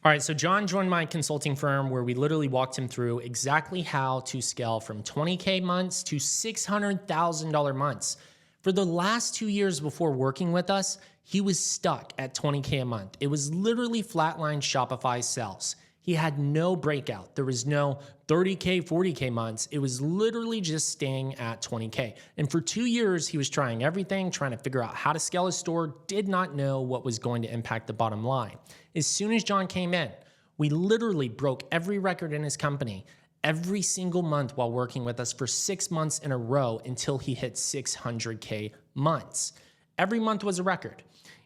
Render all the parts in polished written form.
All right, so John joined my consulting firm where we literally walked him through exactly how to scale from 20K months to $600,000 months. For the last 2 years before working with us, he was stuck at 20K a month. It was literally flatline Shopify sales. He had no breakout. There was no 30K, 40K months. It was literally just staying at 20K. And for 2 years, he was trying everything, trying to figure out how to scale his store, did not know what was going to impact the bottom line. As soon as John came in, we literally broke every record in his company every single month while working with us for 6 months in a row until he hit 600K months. Every month was a record.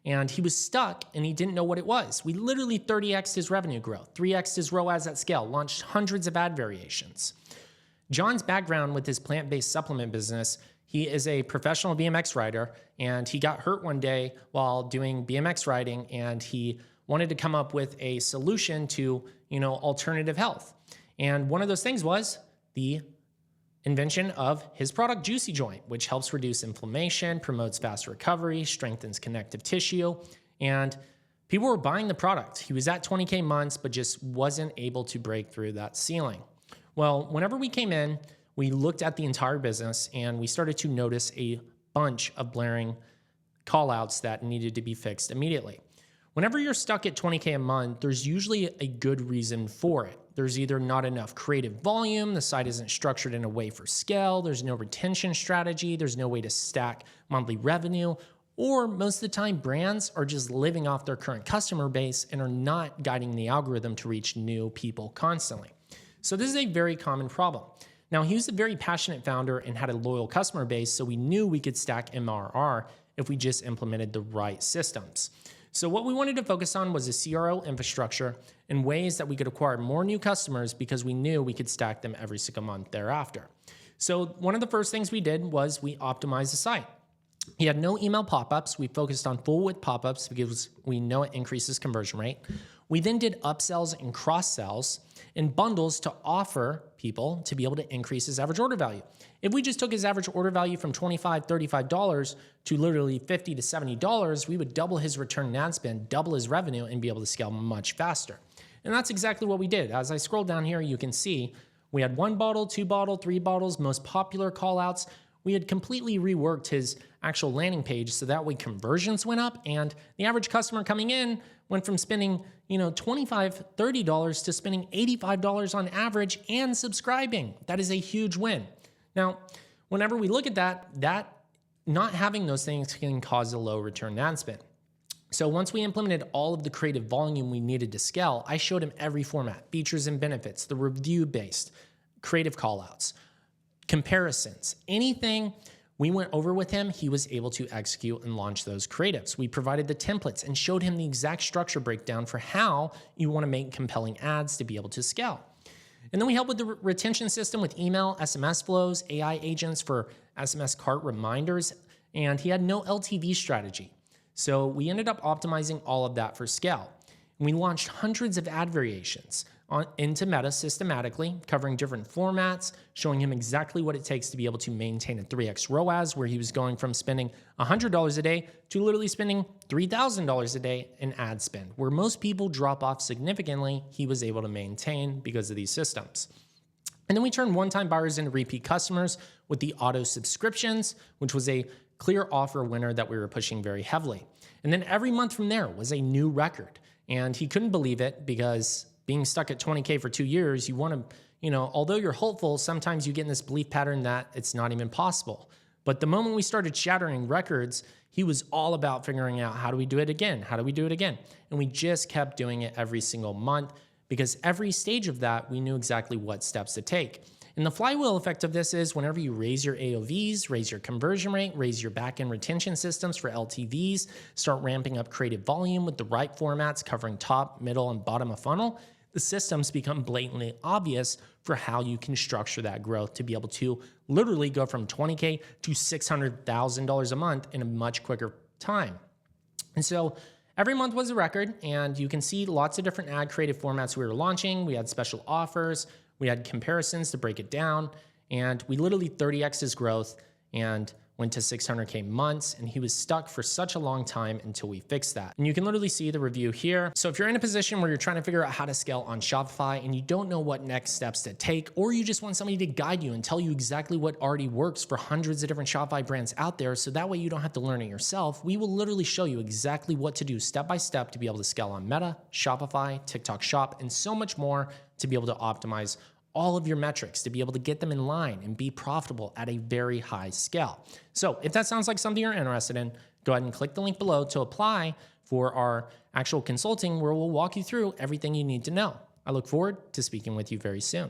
And he was stuck and he didn't know what it was. We literally 30x'd his revenue growth, 3x'd his ROAS at scale, launched hundreds of ad variations. John's background with his plant-based supplement business, he is a professional BMX rider and he got hurt one day while doing BMX riding and he wanted to come up with a solution to, alternative health. And one of those things was the invention of his product Juicy Joint, which helps reduce inflammation, promotes fast recovery, strengthens connective tissue, and people were buying the product. He was at 20K months, but just wasn't able to break through that ceiling. Well, whenever we came in, we looked at the entire business and we started to notice a bunch of blaring callouts that needed to be fixed immediately. Whenever you're stuck at 20K a month, there's usually a good reason for it. There's either not enough creative volume, the site isn't structured in a way for scale, there's no retention strategy, there's no way to stack monthly revenue, or most of the time brands are just living off their current customer base and are not guiding the algorithm to reach new people constantly. So this is a very common problem. Now, he was a very passionate founder and had a loyal customer base, so we knew we could stack MRR if we just implemented the right systems. So what we wanted to focus on was a CRO infrastructure and ways that we could acquire more new customers because we knew we could stack them every single month thereafter. So one of the first things we did was we optimized the site. He had no email pop-ups. We focused on full width pop-ups because we know it increases conversion rate. We then did upsells and cross-sells and bundles to offer people to be able to increase his average order value. If we just took his average order value from $25, $35 to literally $50 to $70, we would double his return on ad spend, double his revenue, and be able to scale much faster. And that's exactly what we did. As I scroll down here, you can see we had 1 bottle, 2 bottle, 3 bottles, most popular callouts. We had completely reworked his actual landing page so that way conversions went up and the average customer coming in went from spending, $25, $30 to spending $85 on average and subscribing. That is a huge win. Now, whenever we look at that not having those things can cause a low return on ad spend. So once we implemented all of the creative volume we needed to scale, I showed him every format, features and benefits, the review-based, creative callouts, comparisons, anything we went over with him, he was able to execute and launch those creatives. We provided the templates and showed him the exact structure breakdown for how you want to make compelling ads to be able to scale. And then we help with the retention system with email, SMS flows, AI agents for SMS cart reminders, and he had no LTV strategy. So we ended up optimizing all of that for scale. And we launched hundreds of ad variations into Meta systematically, covering different formats, showing him exactly what it takes to be able to maintain a 3x ROAS, where he was going from spending $100 a day to literally spending $3,000 a day in ad spend. Where most people drop off significantly, he was able to maintain because of these systems. And then we turned one-time buyers into repeat customers with the auto subscriptions, which was a clear offer winner that we were pushing very heavily. And then every month from there was a new record. And he couldn't believe it because being stuck at 20K for 2 years, you want to, although you're hopeful, sometimes you get in this belief pattern that it's not even possible. But the moment we started shattering records, he was all about figuring out, how do we do it again? How do we do it again? And we just kept doing it every single month because every stage of that, we knew exactly what steps to take. And the flywheel effect of this is whenever you raise your AOVs, raise your conversion rate, raise your backend retention systems for LTVs, start ramping up creative volume with the right formats covering top, middle, and bottom of funnel, the systems become blatantly obvious for how you can structure that growth to be able to literally go from 20K to $600,000 a month in a much quicker time. And so every month was a record, and you can see lots of different ad creative formats we were launching. We had special offers, we had comparisons to break it down, and we literally 30x'd his growth, and went to 600K months, and he was stuck for such a long time until we fixed that. And you can literally see the review here. So if you're in a position where you're trying to figure out how to scale on Shopify and you don't know what next steps to take, or you just want somebody to guide you and tell you exactly what already works for hundreds of different Shopify brands out there, so that way you don't have to learn it yourself, we will literally show you exactly what to do step by step to be able to scale on Meta, Shopify, TikTok Shop, and so much more to be able to optimize all of your metrics, to be able to get them in line and be profitable at a very high scale. So if that sounds like something you're interested in, go ahead and click the link below to apply for our actual consulting, where we'll walk you through everything you need to know. I look forward to speaking with you very soon.